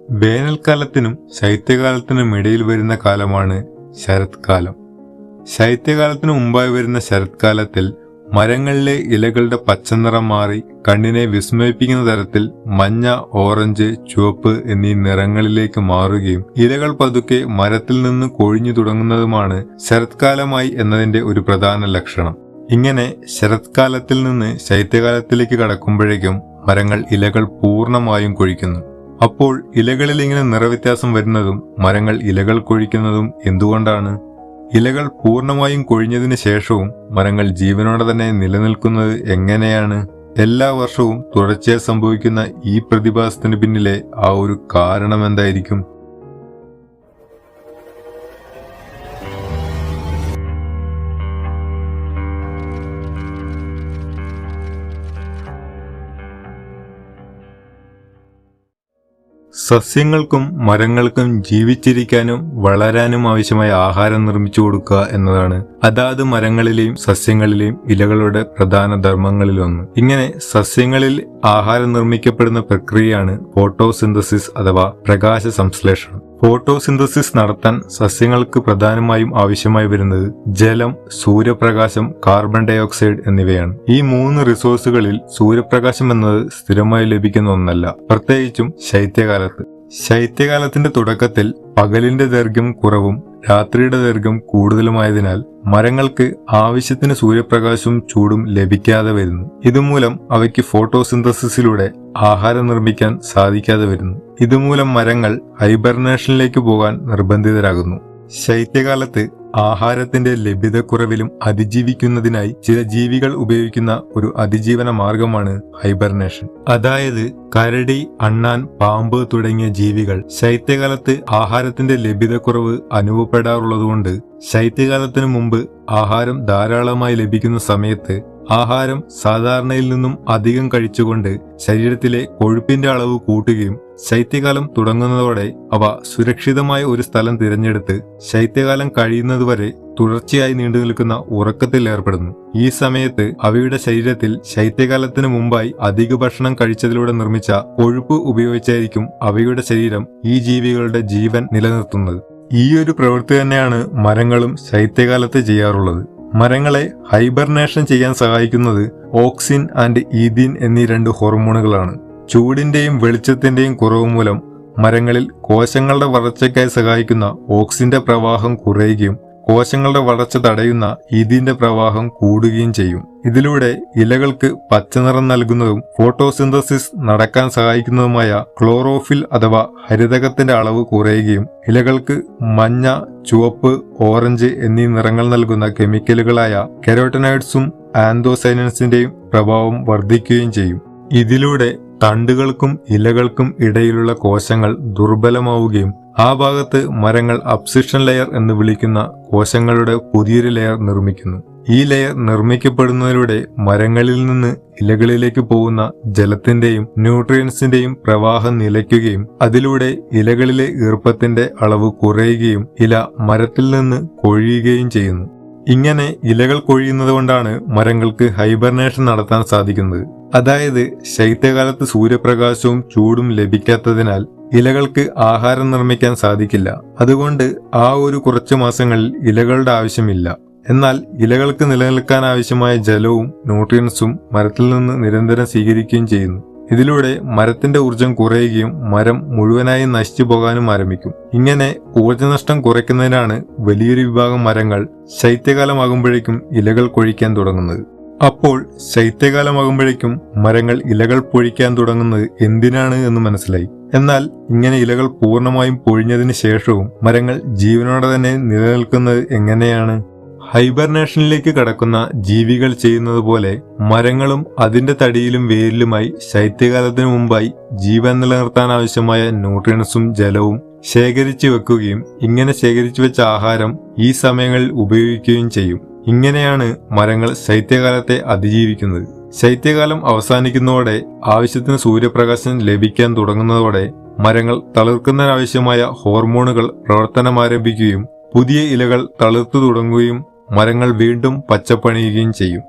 വേനൽക്കാലത്തിനും ശൈത്യകാലത്തിനും ഇടയിൽ വരുന്ന കാലമാണ് ശരത്കാലം. ശൈത്യകാലത്തിനു മുമ്പായി വരുന്ന ശരത്കാലത്തിൽ മരങ്ങളിലെ ഇലകളുടെ പച്ചനിറം മാറി കണ്ണിനെ വിസ്മയിപ്പിക്കുന്ന തരത്തിൽ മഞ്ഞ, ഓറഞ്ച്, ചുവപ്പ് എന്നീ നിറങ്ങളിലേക്ക് മാറുകയും ഇലകൾ പതുക്കെ മരത്തിൽ നിന്ന് കൊഴിഞ്ഞു തുടങ്ങുന്നതുമാണ് ശരത്കാലമായി എന്നതിന്റെ ഒരു പ്രധാന ലക്ഷണം. ഇങ്ങനെ ശരത്കാലത്തിൽ നിന്ന് ശൈത്യകാലത്തിലേക്ക് കടക്കുമ്പോഴേക്കും മരങ്ങൾ ഇലകൾ പൂർണ്ണമായും കൊഴിക്കുന്നു. അപ്പോൾ ഇലകളിൽ ഇങ്ങനെ നിറവ്യത്യാസം വരുന്നതും മരങ്ങൾ ഇലകൾ കൊഴിക്കുന്നതും എന്തുകൊണ്ടാണ്? ഇലകൾ പൂർണ്ണമായും കൊഴിഞ്ഞതിന് ശേഷവും മരങ്ങൾ ജീവനോടെ തന്നെ നിലനിൽക്കുന്നത് എങ്ങനെയാണ്? എല്ലാ വർഷവും തുടർച്ചയായി സംഭവിക്കുന്ന ഈ പ്രതിഭാസത്തിന് പിന്നിലെ ആ ഒരു കാരണം എന്തായിരിക്കും? സസ്യങ്ങൾക്കും മരങ്ങൾക്കും ജീവിച്ചിരിക്കാനും വളരാനും ആവശ്യമായ ആഹാരം നിർമ്മിച്ചു കൊടുക്കുക എന്നതാണ് അതാത് മരങ്ങളിലെയും സസ്യങ്ങളിലെയും ഇലകളുടെ പ്രധാന ധർമ്മങ്ങളിലൊന്ന്. ഇങ്ങനെ സസ്യങ്ങളിൽ ആഹാരം നിർമ്മിക്കപ്പെടുന്ന പ്രക്രിയയാണ് ഫോട്ടോസിന്തസിസ് അഥവാ പ്രകാശ സംശ്ലേഷണം. ഫോട്ടോസിന്തസിസ് നടത്താൻ സസ്യങ്ങൾക്ക് പ്രധാനമായും ആവശ്യമായി വരുന്നത് ജലം, സൂര്യപ്രകാശം, കാർബൺ ഡയോക്സൈഡ് എന്നിവയാണ്. ഈ 3 റിസോഴ്സുകളിൽ സൂര്യപ്രകാശം എന്നത് സ്ഥിരമായി ലഭിക്കുന്ന ഒന്നല്ല, പ്രത്യേകിച്ചും ശൈത്യകാലത്ത്. ശൈത്യകാലത്തിന്റെ തുടക്കത്തിൽ പകലിന്റെ ദൈർഘ്യം കുറവും രാത്രിയുടെ ദൈർഘ്യം കൂടുതലുമായതിനാൽ മരങ്ങൾക്ക് ആവശ്യത്തിന് സൂര്യപ്രകാശവും ചൂടും ലഭിക്കാതെ വരുന്നു. ഇതുമൂലം അവയ്ക്ക് ഫോട്ടോസിന്തസിസിലൂടെ ആഹാരം നിർമ്മിക്കാൻ സാധിക്കാതെ വരുന്നു. ഇതുമൂലം മരങ്ങൾ ഹൈബർനേഷനിലേക്ക് പോകാൻ നിർബന്ധിതരാകുന്നു. ശൈത്യകാലത്ത് ആഹാരത്തിന്റെ ലഭ്യതക്കുറവിലും അതിജീവിക്കുന്നതിനായി ചില ജീവികൾ ഉപയോഗിക്കുന്ന ഒരു അതിജീവന മാർഗമാണ് ഹൈബർനേഷൻ. അതായത് കരടി, അണ്ണാൻ, പാമ്പ് തുടങ്ങിയ ജീവികൾ ശൈത്യകാലത്ത് ആഹാരത്തിന്റെ ലഭ്യതക്കുറവ് അനുഭവപ്പെടാറുള്ളതുകൊണ്ട് ശൈത്യകാലത്തിനു മുമ്പ് ആഹാരം ധാരാളമായി ലഭിക്കുന്ന സമയത്ത് ആഹാരം സാധാരണയിൽ നിന്നും അധികം കഴിച്ചുകൊണ്ട് ശരീരത്തിലെ കൊഴുപ്പിന്റെ അളവ് കൂട്ടുകയും ശൈത്യകാലം തുടങ്ങുന്നതോടെ അവ സുരക്ഷിതമായ ഒരു സ്ഥലം തിരഞ്ഞെടുത്ത് ശൈത്യകാലം കഴിയുന്നതുവരെ തുടർച്ചയായി നീണ്ടു നിൽക്കുന്ന ഉറക്കത്തിൽ ഏർപ്പെടുന്നു. ഈ സമയത്ത് അവയുടെ ശരീരത്തിൽ ശൈത്യകാലത്തിന് മുമ്പായി അധിക ഭക്ഷണം കഴിച്ചതിലൂടെ നിർമ്മിച്ച കൊഴുപ്പ് ഉപയോഗിച്ചായിരിക്കും അവയുടെ ശരീരം ഈ ജീവികളുടെ ജീവൻ നിലനിർത്തുന്നത്. ഈ ഒരു പ്രവൃത്തി തന്നെയാണ് മരങ്ങളും ശൈത്യകാലത്ത് ചെയ്യാറുള്ളത്. മരങ്ങളെ ഹൈബർനേഷൻ ചെയ്യാൻ സഹായിക്കുന്നത് ഓക്സിൻ ആൻഡ് ഈഥീൻ എന്നീ 2 ഹോർമോണുകളാണ്. ചൂടിന്റെയും വെളിച്ചത്തിന്റെയും കുറവ് മൂലം മരങ്ങളിൽ കോശങ്ങളുടെ വളർച്ചയ്ക്കായി സഹായിക്കുന്ന ഓക്സിന്റെ പ്രവാഹം കുറയുകയും കോശങ്ങളുടെ വളർച്ച തടയുന്ന ഈഥീന്റെ പ്രവാഹം കൂടുകയും ചെയ്യും. ഇതിലൂടെ ഇലകൾക്ക് പച്ചനിറം നൽകുന്നതും ഫോട്ടോസിന്തസിസ് നടക്കാൻ സഹായിക്കുന്നതുമായ ക്ലോറോഫിൽ അഥവാ ഹരിതകത്തിന്റെ അളവ് കുറയുകയും ഇലകൾക്ക് മഞ്ഞ, ചുവപ്പ്, ഓറഞ്ച് എന്നീ നിറങ്ങൾ നൽകുന്ന കെമിക്കലുകളായ കെരോട്ടനോയിഡ്സും ആന്തോസൈനൻസിന്റെയും പ്രഭാവം വർദ്ധിക്കുകയും ചെയ്യും. ഇതിലൂടെ തണ്ടുകൾക്കും ഇലകൾക്കും ഇടയിലുള്ള കോശങ്ങൾ ദുർബലമാവുകയും ആ ഭാഗത്ത് മരങ്ങൾ അബ്സിഷൻ ലെയർ എന്ന് വിളിക്കുന്ന കോശങ്ങളുടെ പുതിയൊരു ലെയർ നിർമ്മിക്കുന്നു. ഈ ലെയർ നിർമ്മിക്കപ്പെടുന്നതിലൂടെ മരങ്ങളിൽ നിന്ന് ഇലകളിലേക്ക് പോകുന്ന ജലത്തിന്റെയും ന്യൂട്രിയൻസിന്റെയും പ്രവാഹം നിലയ്ക്കുകയും അതിലൂടെ ഇലകളിലെ ഈർപ്പത്തിന്റെ അളവ് കുറയുകയും ഇല മരത്തിൽ നിന്ന് കൊഴിയുകയും ചെയ്യുന്നു. ഇങ്ങനെ ഇലകൾ കൊഴിയുന്നത് കൊണ്ടാണ് മരങ്ങൾക്ക് ഹൈബർനേഷൻ നടത്താൻ സാധിക്കുന്നത്. അതായത് ശൈത്യകാലത്ത് സൂര്യപ്രകാശവും ചൂടും ലഭിക്കാത്തതിനാൽ ഇലകൾക്ക് ആഹാരം നിർമ്മിക്കാൻ സാധിക്കില്ല. അതുകൊണ്ട് ആ ഒരു കുറച്ച് മാസങ്ങളിൽ ഇലകളുടെ ആവശ്യമില്ല. എന്നാൽ ഇലകൾക്ക് നിലനിൽക്കാൻ ആവശ്യമായ ജലവും ന്യൂട്രിയൻസും മരത്തിൽ നിന്ന് നിരന്തരം സ്വീകരിക്കുകയും ചെയ്യുന്നു. ഇതിലൂടെ മരത്തിന്റെ ഊർജം കുറയുകയും മരം മുഴുവനായി നശിച്ചു പോകാനും ആരംഭിക്കും. ഇങ്ങനെ ഊർജനഷ്ടം കുറയ്ക്കുന്നതിനാണ് വലിയൊരു വിഭാഗം മരങ്ങൾ ശൈത്യകാലമാകുമ്പോഴേക്കും ഇലകൾ കൊഴിക്കാൻ തുടങ്ങുന്നത്. അപ്പോൾ ശൈത്യകാലമാകുമ്പോഴേക്കും മരങ്ങൾ ഇലകൾ പൊഴിക്കാൻ തുടങ്ങുന്നത് എന്തിനാണ് എന്ന് മനസ്സിലായി. എന്നാൽ ഇങ്ങനെ ഇലകൾ പൂർണ്ണമായും പൊഴിഞ്ഞതിന് ശേഷവും മരങ്ങൾ ജീവനോടെ തന്നെ നിലനിൽക്കുന്നത് എങ്ങനെയാണ്? ഹൈബർനേഷനിലേക്ക് കടക്കുന്ന ജീവികൾ ചെയ്യുന്നത് പോലെ മരങ്ങളും അതിന്റെ തടിയിലും വേരിലുമായി ശൈത്യകാലത്തിനു മുമ്പായി ജീവൻ നിലനിർത്താൻ ആവശ്യമായ ന്യൂട്രിയൻസും ജലവും ശേഖരിച്ചു വെക്കുകയും ഇങ്ങനെ ശേഖരിച്ചു വെച്ച ആഹാരം ഈ സമയങ്ങളിൽ ഉപയോഗിക്കുകയും ചെയ്യും. ഇങ്ങനെയാണ് മരങ്ങൾ ശൈത്യകാലത്തെ അതിജീവിക്കുന്നത്. ശൈത്യകാലം അവസാനിക്കുന്നതോടെ ആവശ്യത്തിന് സൂര്യപ്രകാശം ലഭിക്കാൻ തുടങ്ങുന്നതോടെ മരങ്ങൾ തളിർക്കുന്നതിനാവശ്യമായ ഹോർമോണുകൾ പ്രവർത്തനമാരംഭിക്കുകയും പുതിയ ഇലകൾ തളിർത്തു തുടങ്ങുകയും മരങ്ങൾ വീണ്ടും പച്ചപ്പണിയുകയും ചെയ്യും.